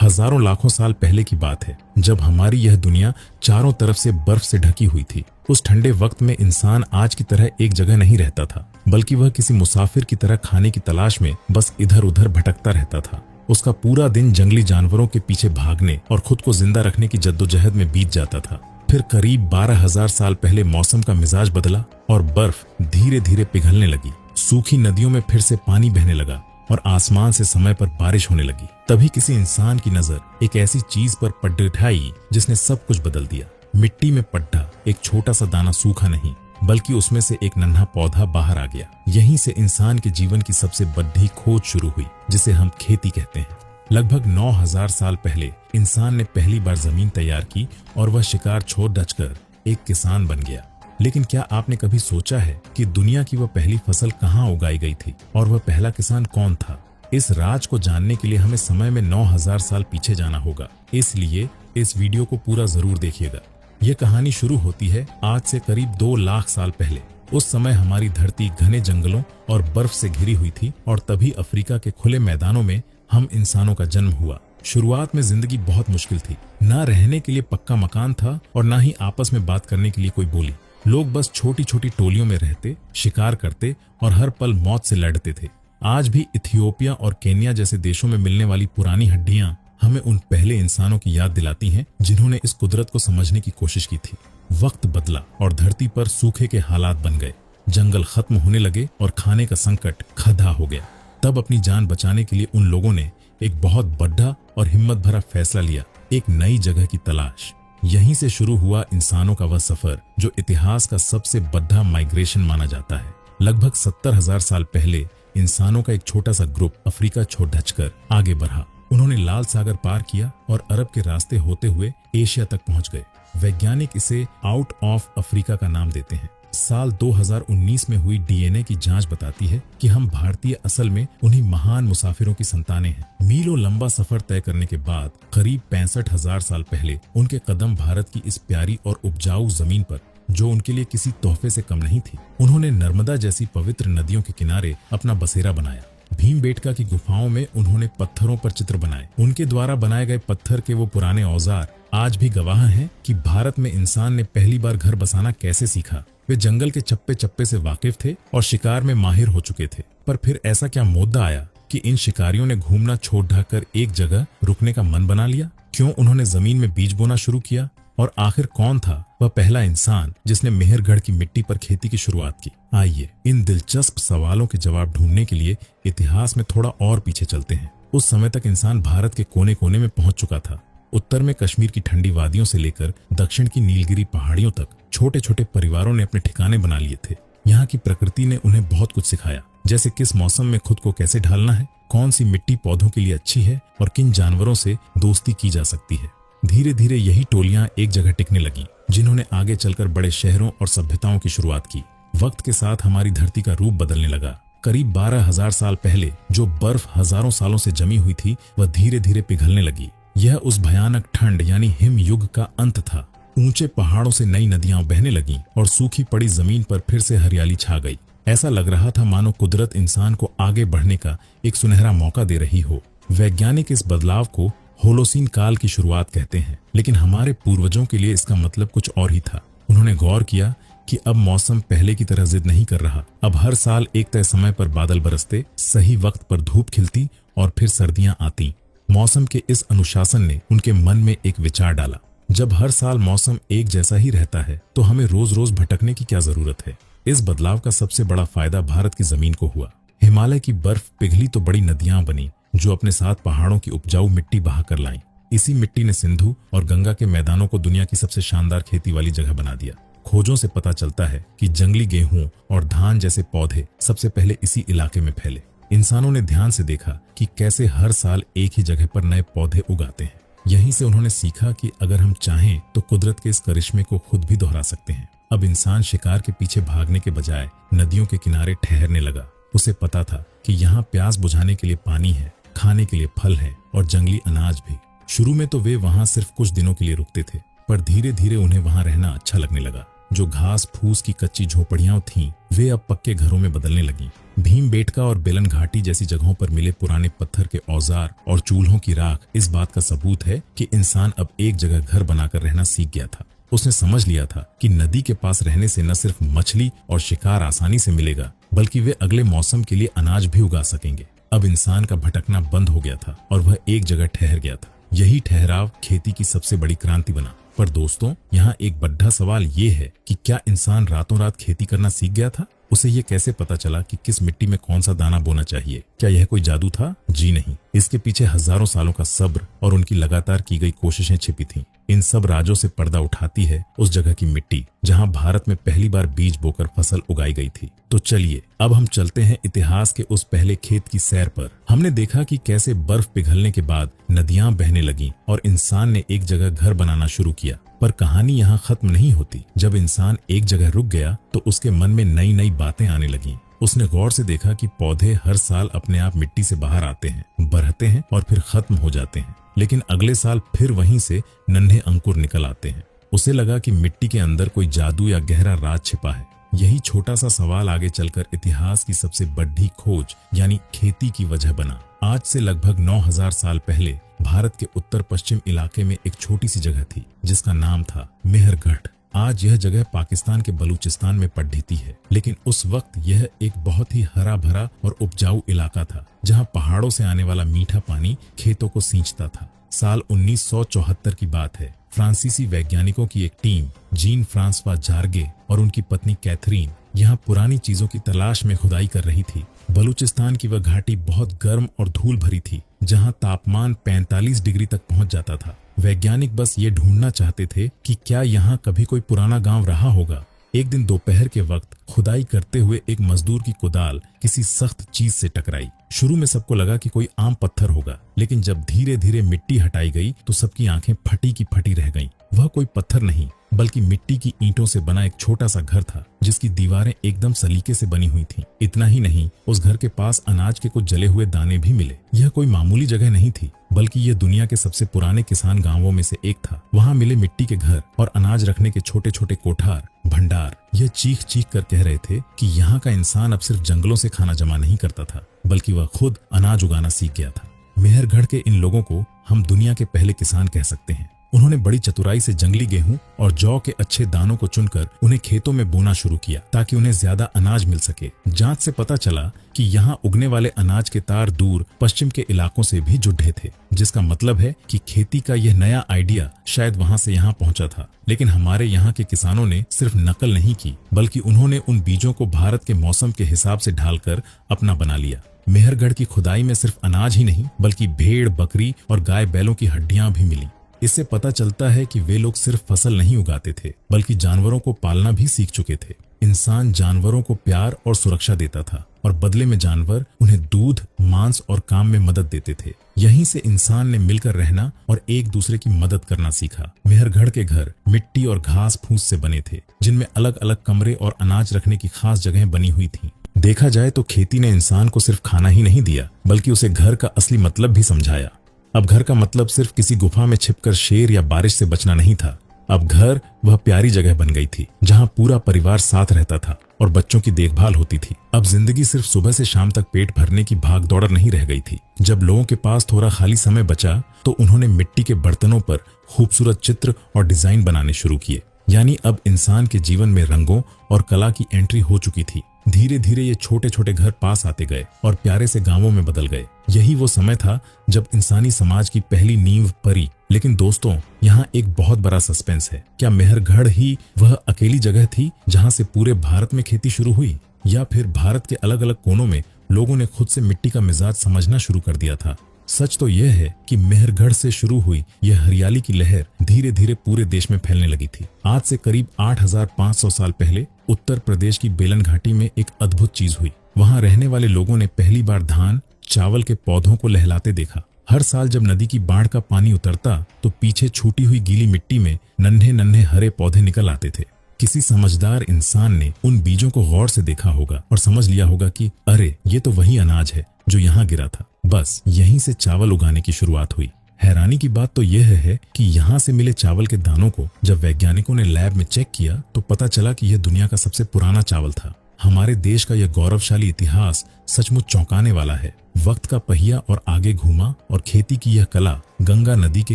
हजारों लाखों साल पहले की बात है, जब हमारी यह दुनिया चारों तरफ से बर्फ से ढकी हुई थी। उस ठंडे वक्त में इंसान आज की तरह एक जगह नहीं रहता था, बल्कि वह किसी मुसाफिर की तरह खाने की तलाश में बस इधर उधर भटकता रहता था। उसका पूरा दिन जंगली जानवरों के पीछे भागने और खुद को जिंदा रखने की जद्दोजहद में बीत जाता था। फिर करीब 12,000 साल पहले मौसम का मिजाज बदला और बर्फ धीरे धीरे पिघलने लगी। सूखी नदियों में फिर से पानी बहने लगा और आसमान से समय पर बारिश होने लगी। तभी किसी इंसान की नजर एक ऐसी चीज पर पड़ उठाई जिसने सब कुछ बदल दिया। मिट्टी में पड्ढा एक छोटा सा दाना सूखा नहीं, बल्कि उसमें से एक नन्हा पौधा बाहर आ गया। यहीं से इंसान के जीवन की सबसे बड़ी खोज शुरू हुई, जिसे हम खेती कहते हैं। लगभग 9,000 साल पहले इंसान ने पहली बार जमीन तैयार की और वह शिकार छोड़ डचकर एक किसान बन गया। लेकिन क्या आपने कभी सोचा है कि दुनिया की वह पहली फसल कहाँ उगाई गई थी और वह पहला किसान कौन था? इस राज को जानने के लिए हमें समय में 9,000 साल पीछे जाना होगा, इसलिए इस वीडियो को पूरा जरूर देखिएगा। यह कहानी शुरू होती है आज से करीब 2 लाख साल पहले। उस समय हमारी धरती घने जंगलों और बर्फ से घिरी हुई थी और तभी अफ्रीका के खुले मैदानों में हम इंसानों का जन्म हुआ। शुरुआत में जिंदगी बहुत मुश्किल थी। ना रहने के लिए पक्का मकान था और ना ही आपस में बात करने के लिए कोई बोली। लोग बस छोटी छोटी टोलियों में रहते, शिकार करते और हर पल मौत से लड़ते थे। आज भी इथियोपिया और केन्या जैसे देशों में मिलने वाली पुरानी हड्डियां हमें उन पहले इंसानों की याद दिलाती हैं जिन्होंने इस कुदरत को समझने की कोशिश की थी। वक्त बदला और धरती पर सूखे के हालात बन गए। जंगल खत्म होने लगे और खाने का संकट खड़ा हो गया। तब अपनी जान बचाने के लिए उन लोगों ने एक बहुत बड़ा और हिम्मत भरा फैसला लिया, एक नई जगह की तलाश। यहीं से शुरू हुआ इंसानों का वह सफर जो इतिहास का सबसे बड़ा माइग्रेशन माना जाता है। लगभग 70,000 साल पहले इंसानों का एक छोटा सा ग्रुप अफ्रीका छोड़ ढचकर आगे बढ़ा। उन्होंने लाल सागर पार किया और अरब के रास्ते होते हुए एशिया तक पहुंच गए। वैज्ञानिक इसे आउट ऑफ अफ्रीका का नाम देते हैं। साल 2019 में हुई डीएनए की जांच बताती है कि हम भारतीय असल में उन्हीं महान मुसाफिरों की संतानें हैं। मीलों लंबा सफर तय करने के बाद करीब 65,000 साल पहले उनके कदम भारत की इस प्यारी और उपजाऊ जमीन पर, जो उनके लिए किसी तोहफे से कम नहीं थी। उन्होंने नर्मदा जैसी पवित्र नदियों के किनारे अपना बसेरा बनाया। भीमबेटका की गुफाओं में उन्होंने पत्थरों पर चित्र बनाए। उनके द्वारा बनाए गए पत्थर के वो पुराने औजार आज भी गवाह हैं कि भारत में इंसान ने पहली बार घर बसाना कैसे सीखा। वे जंगल के चप्पे चप्पे से वाकिफ थे और शिकार में माहिर हो चुके थे। पर फिर ऐसा क्या मोद्दा आया कि इन शिकारियों ने घूमना छोड़ ढाकर एक जगह रुकने का मन बना लिया? क्यों उन्होंने जमीन में बीज बोना शुरू किया? और आखिर कौन था वह पहला इंसान जिसने मेहरगढ़ की मिट्टी पर खेती की शुरुआत की? आइए इन दिलचस्प सवालों के जवाब ढूंढने के लिए इतिहास में थोड़ा और पीछे चलते हैं। उस समय तक इंसान भारत के कोने कोने में पहुंच चुका था। उत्तर में कश्मीर की ठंडी वादियों से लेकर दक्षिण की नीलगिरी पहाड़ियों तक छोटे छोटे परिवारों ने अपने ठिकाने बना लिए थे। यहाँ की प्रकृति ने उन्हें बहुत कुछ सिखाया, जैसे किस मौसम में खुद को कैसे ढालना है, कौन सी मिट्टी पौधों के लिए अच्छी है और किन जानवरों से दोस्ती की जा सकती है। धीरे धीरे यही टोलियां एक जगह टिकने लगीं, जिन्होंने आगे चलकर बड़े शहरों और सभ्यताओं की शुरुआत की। वक्त के साथ हमारी धरती का रूप बदलने लगा। करीब 12,000 साल पहले जो बर्फ हजारों सालों से जमी हुई थी, वह धीरे धीरे पिघलने लगी। यह उस भयानक ठंड यानी हिम युग का अंत था। ऊंचे पहाड़ों से नई नदियां बहने लगीं और सूखी पड़ी जमीन पर फिर से हरियाली छा गई। ऐसा लग रहा था मानो कुदरत इंसान को आगे बढ़ने का एक सुनहरा मौका दे रही हो। वैज्ञानिक इस बदलाव को होलोसीन काल की शुरुआत कहते हैं, लेकिन हमारे पूर्वजों के लिए इसका मतलब कुछ और ही था। उन्होंने गौर किया कि अब मौसम पहले की तरह जिद नहीं कर रहा। अब हर साल एक तय समय पर बादल बरसते, सही वक्त पर धूप खिलती और फिर सर्दियां आती। मौसम के इस अनुशासन ने उनके मन में एक विचार डाला, जब हर साल मौसम एक जैसा ही रहता है तो हमें रोज रोज भटकने की क्या जरूरत है। इस बदलाव का सबसे बड़ा फायदा भारत की जमीन को हुआ। हिमालय की बर्फ पिघली तो बड़ी नदियां बनी, जो अपने साथ पहाड़ों की उपजाऊ मिट्टी बहा कर लाई। इसी मिट्टी ने सिंधु और गंगा के मैदानों को दुनिया की सबसे शानदार खेती वाली जगह बना दिया। खोजों से पता चलता है कि जंगली गेहूं और धान जैसे पौधे सबसे पहले इसी इलाके में फैले। इंसानों ने ध्यान से देखा कि कैसे हर साल एक ही जगह पर नए पौधे उगाते हैं। यहीं से उन्होंने सीखा कि अगर हम चाहें तो कुदरत के इस करिश्मे को खुद भी दोहरा सकते हैं। अब इंसान शिकार के पीछे भागने के बजाय नदियों के किनारे ठहरने लगा। उसे पता था कि यहाँ प्यास बुझाने के लिए पानी है, खाने के लिए फल है और जंगली अनाज भी। शुरू में तो वे वहाँ सिर्फ कुछ दिनों के लिए रुकते थे, पर धीरे धीरे उन्हें वहाँ रहना अच्छा लगने लगा। जो घास फूस की कच्ची झोपड़ियां थीं, वे अब पक्के घरों में बदलने लगीं। भीमबेटका और बेलन घाटी जैसी जगहों पर मिले पुराने पत्थर के औजार और चूल्हों की राख इस बात का सबूत है कि इंसान अब एक जगह घर बनाकर रहना सीख गया था। उसने समझ लिया था कि नदी के पास रहने से न सिर्फ मछली और शिकार आसानी से मिलेगा, बल्कि वे अगले मौसम के लिए अनाज भी उगा सकेंगे। अब इंसान का भटकना बंद हो गया था और वह एक जगह ठहर गया था। यही ठहराव खेती की सबसे बड़ी क्रांति बना। पर दोस्तों, यहाँ एक बड़ा सवाल ये है कि क्या इंसान रातों रात खेती करना सीख गया था? उसे ये कैसे पता चला कि किस मिट्टी में कौन सा दाना बोना चाहिए? क्या यह कोई जादू था? जी नहीं, इसके पीछे हजारों सालों का सब्र और उनकी लगातार की गई कोशिशें छिपी थीं। इन सब राजों से पर्दा उठाती है उस जगह की मिट्टी जहां भारत में पहली बार बीज बोकर फसल उगाई गई थी। तो चलिए अब हम चलते हैं इतिहास के उस पहले खेत की सैर पर। हमने देखा कि कैसे बर्फ पिघलने के बाद नदियां बहने लगीं और इंसान ने एक जगह घर बनाना शुरू किया। पर कहानी यहाँ खत्म नहीं होती। जब इंसान एक जगह रुक गया तो उसके मन में नई नई बातें आने लगीं। उसने गौर से देखा कि पौधे हर साल अपने आप मिट्टी से बाहर आते हैं, बढ़ते हैं और फिर खत्म हो जाते हैं, लेकिन अगले साल फिर वहीं से नन्हे अंकुर निकल आते हैं। उसे लगा कि मिट्टी के अंदर कोई जादू या गहरा राज छिपा है। यही छोटा सा सवाल आगे चलकर इतिहास की सबसे बड़ी खोज यानी खेती की वजह बना। आज से लगभग 9000 साल पहले भारत के उत्तर पश्चिम इलाके में एक छोटी सी जगह थी जिसका नाम था मेहरगढ़। आज यह जगह पाकिस्तान के बलूचिस्तान में पड़ती है, लेकिन उस वक्त यह एक बहुत ही हरा भरा और उपजाऊ इलाका था जहां पहाड़ों से आने वाला मीठा पानी खेतों को सींचता था। साल 1974 की बात है। फ्रांसीसी वैज्ञानिकों की एक टीम जीन फ्रांसवा जार्गे और उनकी पत्नी कैथरीन यहाँ पुरानी चीजों की तलाश में खुदाई कर रही थी। बलूचिस्तान की वह घाटी बहुत गर्म और धूल भरी थी, जहाँ तापमान 45 डिग्री तक पहुंच जाता था। वैज्ञानिक बस ये ढूंढना चाहते थे कि क्या यहाँ कभी कोई पुराना गांव रहा होगा। एक दिन दोपहर के वक्त खुदाई करते हुए एक मजदूर की कुदाल किसी सख्त चीज से टकराई। शुरू में सबको लगा कि कोई आम पत्थर होगा, लेकिन जब धीरे धीरे मिट्टी हटाई गई तो सबकी आंखें फटी की फटी रह गईं। वह कोई पत्थर नहीं बल्कि मिट्टी की ईंटों से बना एक छोटा सा घर था जिसकी दीवारें एकदम सलीके से बनी हुई थीं। इतना ही नहीं, उस घर के पास अनाज के कुछ जले हुए दाने भी मिले। यह कोई मामूली जगह नहीं थी, बल्कि यह दुनिया के सबसे पुराने किसान गांवों में से एक था। वहां मिले मिट्टी के घर और अनाज रखने के छोटे छोटे कोठार, भंडार। यह चीख चीख कर कह रहे थे कि यहाँ का इंसान अब सिर्फ जंगलों से खाना जमा नहीं करता था, बल्कि वह खुद अनाज उगाना सीख गया था। मेहरगढ़ के इन लोगों को हम दुनिया के पहले किसान कह सकते हैं। उन्होंने बड़ी चतुराई से जंगली गेहूं और जौ के अच्छे दानों को चुनकर उन्हें खेतों में बोना शुरू किया ताकि उन्हें ज्यादा अनाज मिल सके। जांच से पता चला कि यहाँ उगने वाले अनाज के तार दूर पश्चिम के इलाकों से भी जुड़े थे, जिसका मतलब है कि खेती का यह नया आइडिया शायद वहाँ से यहाँ पहुँचा था। लेकिन हमारे यहाँ के किसानों ने सिर्फ नकल नहीं की, बल्कि उन्होंने उन बीजों को भारत के मौसम के हिसाब से ढालकर अपना बना लिया। मेहरगढ़ की खुदाई में सिर्फ अनाज ही नहीं बल्कि भेड़, बकरी और गाय बैलों की हड्डियां भी मिली। इससे पता चलता है कि वे लोग सिर्फ फसल नहीं उगाते थे, बल्कि जानवरों को पालना भी सीख चुके थे। इंसान जानवरों को प्यार और सुरक्षा देता था और बदले में जानवर उन्हें दूध, मांस और काम में मदद देते थे। यहीं से इंसान ने मिलकर रहना और एक दूसरे की मदद करना सीखा। मेहरगढ़ के घर मिट्टी और घास फूस से बने थे, जिनमें अलग अलग कमरे और अनाज रखने की खास जगहें बनी हुई थीं। देखा जाए तो खेती ने इंसान को सिर्फ खाना ही नहीं दिया, बल्कि उसे घर का असली मतलब भी समझाया। अब घर का मतलब सिर्फ किसी गुफा में छिपकर शेर या बारिश से बचना नहीं था। अब घर वह प्यारी जगह बन गई थी जहां पूरा परिवार साथ रहता था और बच्चों की देखभाल होती थी। अब जिंदगी सिर्फ सुबह से शाम तक पेट भरने की भाग दौड़ नहीं रह गई थी। जब लोगों के पास थोड़ा खाली समय बचा तो उन्होंने मिट्टी के बर्तनों पर खूबसूरत चित्र और डिजाइन बनाने शुरू किए। यानी अब इंसान के जीवन में रंगों और कला की एंट्री हो चुकी थी। धीरे धीरे ये छोटे छोटे घर पास आते गए और प्यारे से गांवों में बदल गए। यही वो समय था जब इंसानी समाज की पहली नींव पड़ी। लेकिन दोस्तों, यहाँ एक बहुत बड़ा सस्पेंस है। क्या मेहरगढ़ ही वह अकेली जगह थी जहाँ से पूरे भारत में खेती शुरू हुई, या फिर भारत के अलग अलग कोनों में लोगों ने खुद से मिट्टी का मिजाज समझना शुरू कर दिया था? सच तो यह है कि मेहरगढ़ से शुरू हुई यह हरियाली की लहर धीरे धीरे पूरे देश में फैलने लगी थी। आज से करीब 8500 साल पहले उत्तर प्रदेश की बेलन घाटी में एक अद्भुत चीज हुई। वहां रहने वाले लोगों ने पहली बार धान, चावल के पौधों को लहलाते देखा। हर साल जब नदी की बाढ़ का पानी उतरता तो पीछे छूटी हुई गीली मिट्टी में नन्हे नन्हे हरे पौधे निकल आते थे। किसी समझदार इंसान ने उन बीजों को गौर से देखा होगा और समझ लिया होगा कि अरे, ये तो वही अनाज है जो यहाँ गिरा था। बस यहीं से चावल उगाने की शुरुआत हुई। हैरानी की बात तो यह है कि यहाँ से मिले चावल के दानों को जब वैज्ञानिकों ने लैब में चेक किया तो पता चला कि यह दुनिया का सबसे पुराना चावल था। हमारे देश का यह गौरवशाली इतिहास सचमुच चौंकाने वाला है। वक्त का पहिया और आगे घूमा और खेती की यह कला गंगा नदी के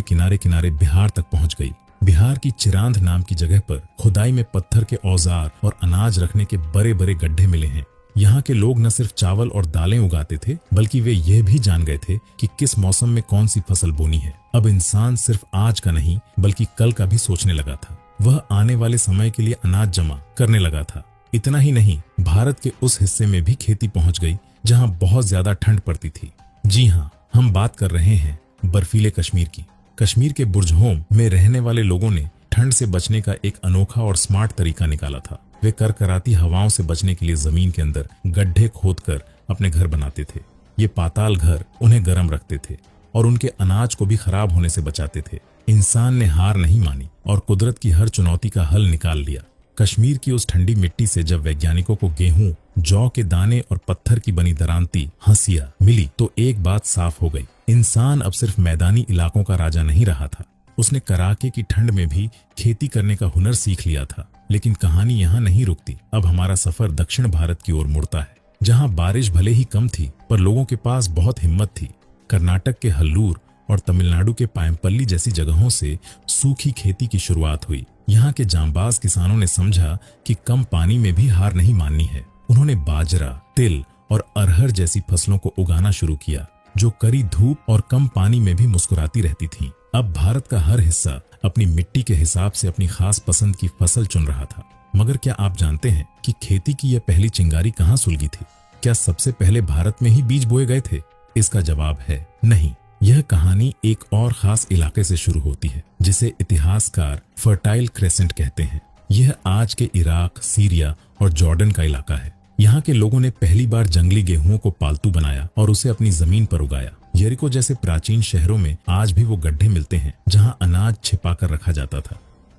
किनारे किनारे बिहार तक पहुंच गई। बिहार की चिरांद नाम की जगह पर खुदाई में पत्थर के औजार और अनाज रखने के बड़े बड़े गड्ढे मिले हैं। यहाँ के लोग न सिर्फ चावल और दालें उगाते थे बल्कि वे यह भी जान गए थे कि किस मौसम में कौन सी फसल बोनी है। अब इंसान सिर्फ आज का नहीं बल्कि कल का भी सोचने लगा था। वह आने वाले समय के लिए अनाज जमा करने लगा था। इतना ही नहीं, भारत के उस हिस्से में भी खेती पहुंच गई जहां बहुत ज्यादा ठंड पड़ती थी। जी हाँ, हम बात कर रहे हैं बर्फीले कश्मीर की। कश्मीर के बुर्जहोम में रहने वाले लोगों ने ठंड से बचने का एक अनोखा और स्मार्ट तरीका निकाला था। वे करकराती हवाओं से बचने के लिए जमीन के अंदर गड्ढे खोदकर अपने घर बनाते थे। ये पाताल घर उन्हें गर्म रखते थे और उनके अनाज को भी खराब होने से बचाते थे। इंसान ने हार नहीं मानी और कुदरत की हर चुनौती का हल निकाल लिया। कश्मीर की उस ठंडी मिट्टी से जब वैज्ञानिकों को गेहूं, जौ के दाने और पत्थर की बनी दरांती हंसिया मिली तो एक बात साफ हो गई। इंसान अब सिर्फ मैदानी इलाकों का राजा नहीं रहा था। उसने कड़ाके की ठंड में भी खेती करने का हुनर सीख लिया था। लेकिन कहानी यहाँ नहीं रुकती। अब हमारा सफर दक्षिण भारत की ओर मुड़ता है, जहाँ बारिश भले ही कम थी पर लोगों के पास बहुत हिम्मत थी। कर्नाटक के हल्लूर और तमिलनाडु के पायमपल्ली जैसी जगहों से सूखी खेती की शुरुआत हुई। यहाँ के जांबाज किसानों ने समझा कि कम पानी में भी हार नहीं माननी है। उन्होंने बाजरा, तिल और अरहर जैसी फसलों को उगाना शुरू किया, जो कड़ी धूप और कम पानी में भी मुस्कुराती रहती थीं। अब भारत का हर हिस्सा अपनी मिट्टी के हिसाब से अपनी खास पसंद की फसल चुन रहा था। मगर क्या आप जानते हैं कि खेती की यह पहली चिंगारी कहाँ सुलगी थी? क्या सबसे पहले भारत में ही बीज बोए गए थे? इसका जवाब है नहीं। यह कहानी एक और खास इलाके से शुरू होती है जिसे इतिहासकार फर्टाइल क्रेसेंट कहते हैं। यह आज के इराक, सीरिया और जॉर्डन का इलाका है। यहाँ के लोगों ने पहली बार जंगली गेहूं को पालतू बनाया और उसे अपनी जमीन पर उगाया। यरीको जैसे प्राचीन शहरों में आज भी वो गड्ढे मिलते हैं जहाँ अनाज छिपाकर रखा जाता था।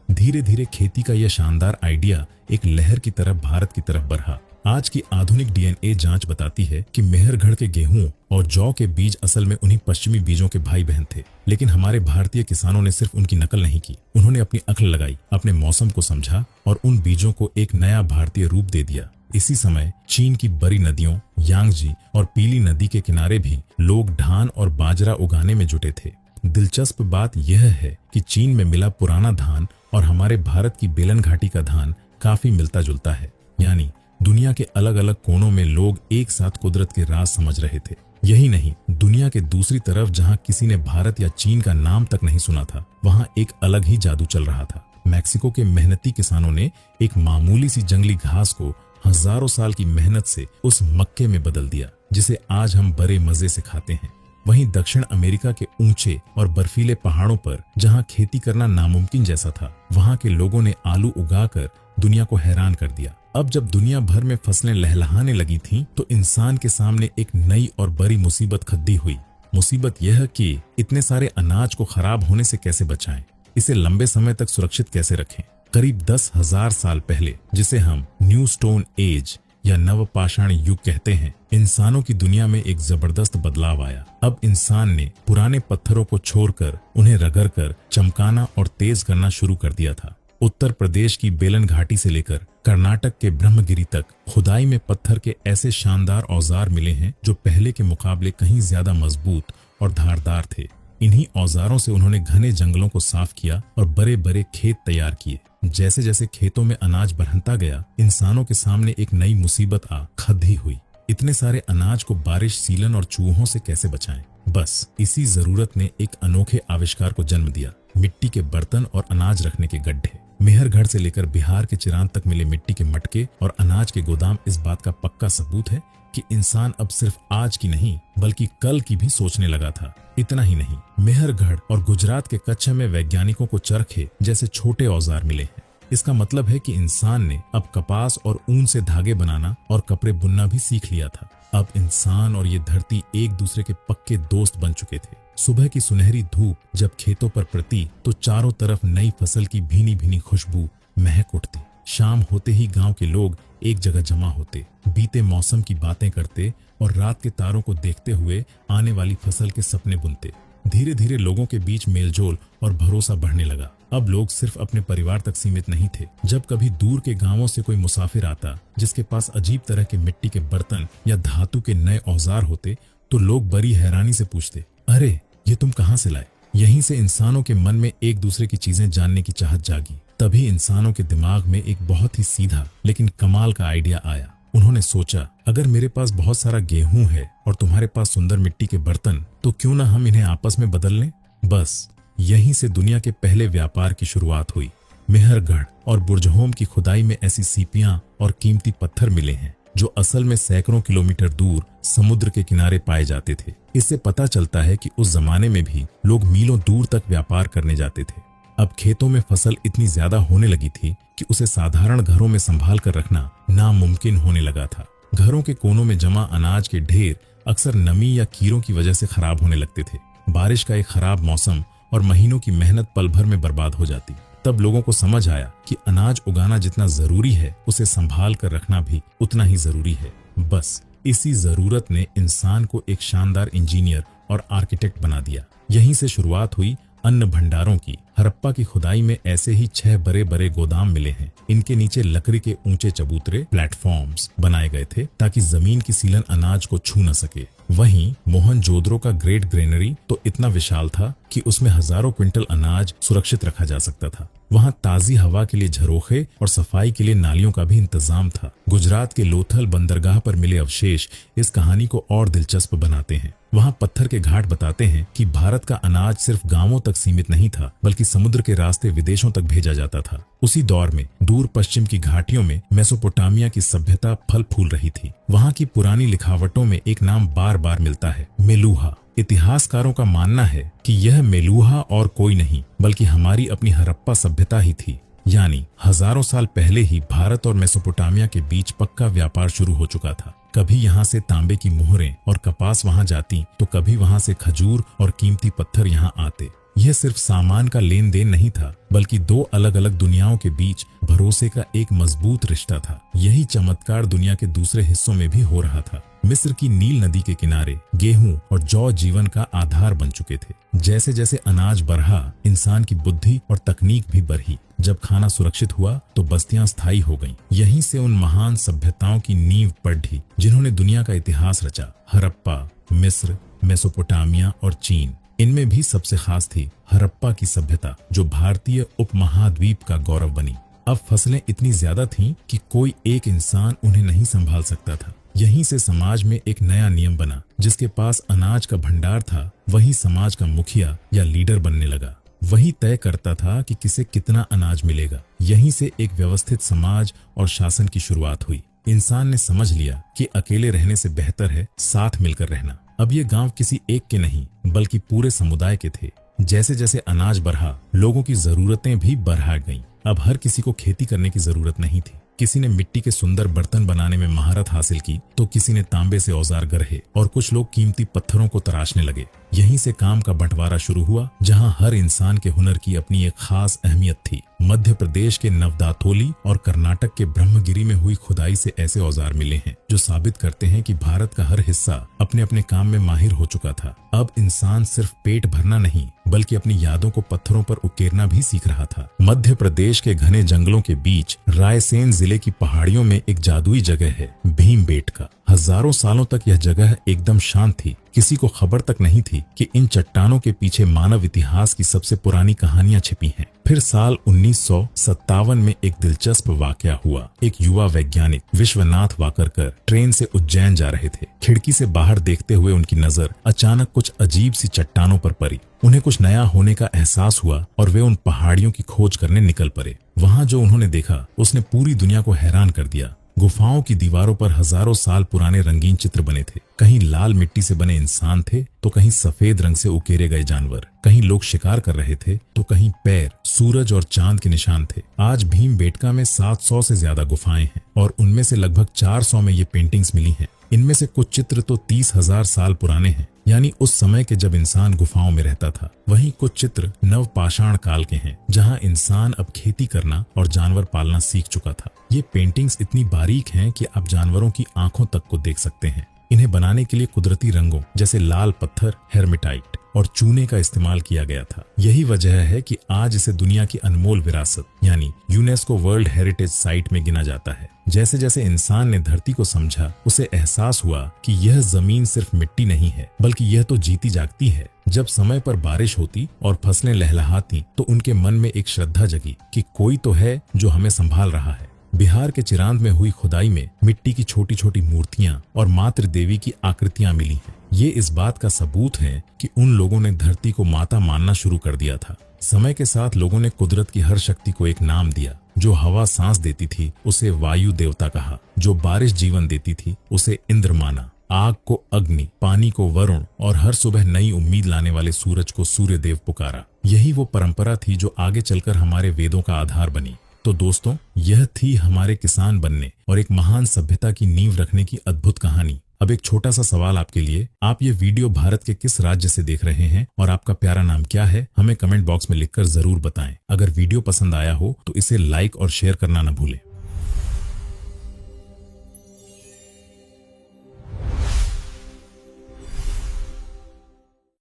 धीरे धीरे खेती का यह शानदार आइडिया एक लहर की तरफ भारत की तरफ बढ़ा। आज की आधुनिक डीएनए जांच बताती है कि मेहरगढ़ के गेहूं और जौ के बीज असल में उन्हीं पश्चिमी बीजों के भाई बहन थे। लेकिन हमारे भारतीय किसानों ने सिर्फ उनकी नकल नहीं की, उन्होंने अपनी अक्ल लगाई, अपने मौसम को समझा और उन बीजों को एक नया भारतीय रूप दे दिया। इसी समय चीन की बड़ी नदियों यांगजी और पीली नदी के किनारे भी लोग धान और बाजरा उगाने में जुटे थे। दिलचस्प बात यह है कि चीन में मिला पुराना धान और हमारे भारत की बेलन घाटी का धान काफी मिलता जुलता है। यानी दुनिया के अलग अलग कोनों में लोग एक साथ कुदरत के राज समझ रहे थे। यही नहीं, दुनिया के दूसरी तरफ जहां किसी ने भारत या चीन का नाम तक नहीं सुना था, वहां एक अलग ही जादू चल रहा था। मैक्सिको के मेहनती किसानों ने एक मामूली सी जंगली घास को हजारों साल की मेहनत से उस मक्के में बदल दिया जिसे आज हम बड़े मजे से खाते हैं। वहीं दक्षिण अमेरिका के ऊंचे और बर्फीले पहाड़ों पर जहां खेती करना नामुमकिन जैसा था, वहां के लोगों ने आलू उगाकर दुनिया को हैरान कर दिया। अब जब दुनिया भर में फसलें लहलहाने लगी थीं, तो इंसान के सामने एक नई और बड़ी मुसीबत खड़ी हुई। मुसीबत यह कि इतने सारे अनाज को खराब होने से कैसे बचाएं, इसे लंबे समय तक सुरक्षित कैसे रखें। करीब 10,000 साल पहले, जिसे हम न्यू स्टोन एज या नवपाषाण युग कहते हैं, इंसानों की दुनिया में एक जबरदस्त बदलाव आया। अब इंसान ने पुराने पत्थरों को छोड़कर उन्हें रगड़कर चमकाना और तेज करना शुरू कर दिया था। उत्तर प्रदेश की बेलन घाटी से लेकर कर्नाटक के ब्रह्मगिरी तक खुदाई में पत्थर के ऐसे शानदार औजार मिले हैं जो पहले के मुकाबले कहीं ज्यादा मजबूत और धारदार थे। इन्हीं औजारों से उन्होंने घने जंगलों को साफ किया और बड़े बड़े खेत तैयार किए। जैसे जैसे खेतों में अनाज बढ़ता गया, इंसानों के सामने एक नई मुसीबत खड़ी हुई। इतने सारे अनाज को बारिश, सीलन और चूहों से कैसे बचाएं? बस इसी जरूरत ने एक अनोखे आविष्कार को जन्म दिया, मिट्टी के बर्तन और अनाज रखने के गड्ढे। मेहरगढ़ से लेकर बिहार के चिरांद तक मिले मिट्टी के मटके और अनाज के गोदाम इस बात का पक्का सबूत है कि इंसान अब सिर्फ आज की नहीं बल्कि कल की भी सोचने लगा था। इतना ही नहीं, मेहरगढ़ और गुजरात के कच्छ में वैज्ञानिकों को चरखे जैसे छोटे औजार मिले हैं। इसका मतलब है कि इंसान ने अब कपास और ऊन से धागे बनाना और कपड़े बुनना भी सीख लिया था। अब इंसान और ये धरती एक दूसरे के पक्के दोस्त बन चुके थे। सुबह की सुनहरी धूप जब खेतों पर पड़ती तो चारों तरफ नई फसल की भीनी भीनी खुशबू महक उठती। शाम होते ही गांव के लोग एक जगह जमा होते, बीते मौसम की बातें करते और रात के तारों को देखते हुए आने वाली फसल के सपने बुनते। धीरे धीरे लोगों के बीच मेलजोल और भरोसा बढ़ने लगा। अब लोग सिर्फ अपने परिवार तक सीमित नहीं थे। जब कभी दूर के गांवों से कोई मुसाफिर आता जिसके पास अजीब तरह के मिट्टी के बर्तन या धातु के नए औजार होते, तो लोग बड़ी हैरानी से पूछते, अरे ये तुम कहाँ से लाए? यहीं से इंसानों के मन में एक दूसरे की चीजें जानने की चाहत जागी। तभी इंसानों के दिमाग में एक बहुत ही सीधा लेकिन कमाल का आइडिया आया। उन्होंने सोचा, अगर मेरे पास बहुत सारा गेहूं है और तुम्हारे पास सुंदर मिट्टी के बर्तन, तो क्यों ना हम इन्हें आपस में बदल लें। बस यहीं से दुनिया के पहले व्यापार की शुरुआत हुई। मेहरगढ़ और बुर्जहोम की खुदाई में ऐसी सीपियां और कीमती पत्थर मिले हैं जो असल में सैकड़ों किलोमीटर दूर समुद्र के किनारे पाए जाते थे। इससे पता चलता है कि उस जमाने में भी लोग मीलों दूर तक व्यापार करने जाते थे। अब खेतों में फसल इतनी ज्यादा होने लगी थी कि उसे साधारण घरों में संभाल कर रखना नामुमकिन होने लगा था। घरों के कोनों में जमा अनाज के ढेर अक्सर नमी या कीड़ों की वजह से खराब होने लगते थे। बारिश का एक खराब मौसम और महीनों की मेहनत पल भर में बर्बाद हो जाती। तब लोगों को समझ आया कि अनाज उगाना जितना जरूरी है, उसे संभाल कर रखना भी उतना ही जरूरी है। बस इसी जरूरत ने इंसान को एक शानदार इंजीनियर और आर्किटेक्ट बना दिया। यहीं से शुरुआत हुई अन्न भंडारों की। हड़प्पा की खुदाई में ऐसे ही 6 बड़े बड़े गोदाम मिले हैं। इनके नीचे लकड़ी के ऊंचे चबूतरे प्लेटफॉर्म्स बनाए गए थे ताकि जमीन की सीलन अनाज को छू न सके। वहीं मोहनजोदड़ो का ग्रेट ग्रेनरी तो इतना विशाल था कि उसमें हजारों क्विंटल अनाज सुरक्षित रखा जा सकता था। वहाँ ताजी हवा के लिए झरोखे और सफाई के लिए नालियों का भी इंतजाम था। गुजरात के लोथल बंदरगाह पर मिले अवशेष इस कहानी को और दिलचस्प बनाते हैं। वहाँ पत्थर के घाट बताते हैं कि भारत का अनाज सिर्फ गांवों तक सीमित नहीं था, बल्कि समुद्र के रास्ते विदेशों तक भेजा जाता था। उसी दौर में दूर पश्चिम की घाटियों में मेसोपोटामिया की सभ्यता फल फूल रही थी। वहाँ की पुरानी लिखावटों में एक नाम बार बार मिलता है, मेलूहा। इतिहासकारों का मानना है कि यह मेलूहा और कोई नहीं बल्कि हमारी अपनी हड़प्पा सभ्यता ही थी। यानी हजारों साल पहले ही भारत और मेसोपोटामिया के बीच पक्का व्यापार शुरू हो चुका था। कभी यहाँ से तांबे की मोहरें और कपास वहाँ जाती, तो कभी वहाँ से खजूर और कीमती पत्थर यहाँ आते। यह सिर्फ सामान का लेन देन नहीं था, बल्कि 2 अलग अलग दुनियाओं के बीच भरोसे का एक मजबूत रिश्ता था। यही चमत्कार दुनिया के दूसरे हिस्सों में भी हो रहा था। मिस्र की नील नदी के किनारे गेहूं और जौ जीवन का आधार बन चुके थे। जैसे जैसे अनाज बढ़ा, इंसान की बुद्धि और तकनीक भी बढ़ी। जब खाना सुरक्षित हुआ तो बस्तियां स्थायी हो गईं। यहीं से उन महान सभ्यताओं की नींव पड़ी जिन्होंने दुनिया का इतिहास रचा। हड़प्पा, मिस्र, मेसोपोटामिया और चीन। इनमें भी सबसे खास थी हड़प्पा की सभ्यता, जो भारतीय उपमहाद्वीप का गौरव बनी। अब फसलें इतनी ज्यादा थीं कि कोई एक इंसान उन्हें नहीं संभाल सकता था। यहीं से समाज में एक नया नियम बना, जिसके पास अनाज का भंडार था वही समाज का मुखिया या लीडर बनने लगा। वही तय करता था कि किसे कितना अनाज मिलेगा। यहीं से एक व्यवस्थित समाज और शासन की शुरुआत हुई। इंसान ने समझ लिया कि अकेले रहने से बेहतर है साथ मिलकर रहना। अब ये गांव किसी एक के नहीं बल्कि पूरे समुदाय के थे। जैसे जैसे अनाज बढ़ा, लोगों की जरूरतें भी बढ़ा गईं। अब हर किसी को खेती करने की जरूरत नहीं थी। किसी ने मिट्टी के सुंदर बर्तन बनाने में महारत हासिल की, तो किसी ने तांबे से औजार गढ़े और कुछ लोग कीमती पत्थरों को तराशने लगे। यहीं से काम का बंटवारा शुरू हुआ, जहां हर इंसान के हुनर की अपनी एक खास अहमियत थी। मध्य प्रदेश के नवदाथोली और कर्नाटक के ब्रह्मगिरी में हुई खुदाई से ऐसे औजार मिले हैं जो साबित करते हैं कि भारत का हर हिस्सा अपने अपने काम में माहिर हो चुका था। अब इंसान सिर्फ पेट भरना नहीं बल्कि अपनी यादों को पत्थरों पर उकेरना भी सीख रहा था। मध्य प्रदेश के घने जंगलों के बीच रायसेन जिले की पहाड़ियों में एक जादुई जगह है, भीमबेटका। हजारों सालों तक यह जगह एकदम शांत थी। किसी को खबर तक नहीं थी कि इन चट्टानों के पीछे मानव इतिहास की सबसे पुरानी कहानियां छिपी हैं। फिर साल 1957 में एक दिलचस्प वाकया हुआ। एक युवा वैज्ञानिक विश्वनाथ वाकरकर ट्रेन से उज्जैन जा रहे थे। खिड़की से बाहर देखते हुए उनकी नजर अचानक कुछ अजीब सी चट्टानों पर पड़ी। उन्हें कुछ नया होने का एहसास हुआ और वे उन पहाड़ियों की खोज करने निकल पड़े। वहां जो उन्होंने देखा उसने पूरी दुनिया को हैरान कर दिया। गुफाओं की दीवारों पर हजारों साल पुराने रंगीन चित्र बने थे। कहीं लाल मिट्टी से बने इंसान थे, तो कहीं सफेद रंग से उकेरे गए जानवर। कहीं लोग शिकार कर रहे थे, तो कहीं पैर, सूरज और चांद के निशान थे। आज भीमबेटका में 700 से ज्यादा गुफाएं हैं और उनमें से लगभग 400 में ये पेंटिंग्स मिली हैं। इनमें से कुछ चित्र तो 30,000 साल पुराने हैं, यानी उस समय के जब इंसान गुफाओं में रहता था। वहीं कुछ चित्र नवपाषाण काल के हैं, जहां इंसान अब खेती करना और जानवर पालना सीख चुका था। ये पेंटिंग्स इतनी बारीक हैं कि आप जानवरों की आंखों तक को देख सकते हैं। इन्हें बनाने के लिए कुदरती रंगों जैसे लाल पत्थर, हेर्मिटाइट और चूने का इस्तेमाल किया गया था। यही वजह है कि आज इसे दुनिया की अनमोल विरासत यानी यूनेस्को वर्ल्ड हेरिटेज साइट में गिना जाता है। जैसे जैसे इंसान ने धरती को समझा, उसे एहसास हुआ कि यह जमीन सिर्फ मिट्टी नहीं है, बल्कि यह तो जीती जागती है। जब समय पर बारिश होती और फसलें लहलहाती तो उनके मन में एक श्रद्धा जगी कि कोई तो है जो हमें संभाल रहा है। बिहार के चिरांद में हुई खुदाई में मिट्टी की छोटी छोटी मूर्तियां और मातृ देवी की आकृतियां मिली हैं। ये इस बात का सबूत है कि उन लोगों ने धरती को माता मानना शुरू कर दिया था। समय के साथ लोगों ने कुदरत की हर शक्ति को एक नाम दिया। जो हवा सांस देती थी उसे वायु देवता कहा, जो बारिश जीवन देती थी उसे इंद्र माना, आग को अग्नि, पानी को वरुण और हर सुबह नई उम्मीद लाने वाले सूरज को सूर्य देव पुकारा। यही वो परंपरा थी जो आगे चलकर हमारे वेदों का आधार बनी। तो दोस्तों, यह थी हमारे किसान बनने और एक महान सभ्यता की नींव रखने की अद्भुत कहानी। अब एक छोटा सा सवाल आपके लिए, आप ये वीडियो भारत के किस राज्य से देख रहे हैं और आपका प्यारा नाम क्या है? हमें कमेंट बॉक्स में लिखकर जरूर बताएं। अगर वीडियो पसंद आया हो तो इसे लाइक और शेयर करना न भूलें।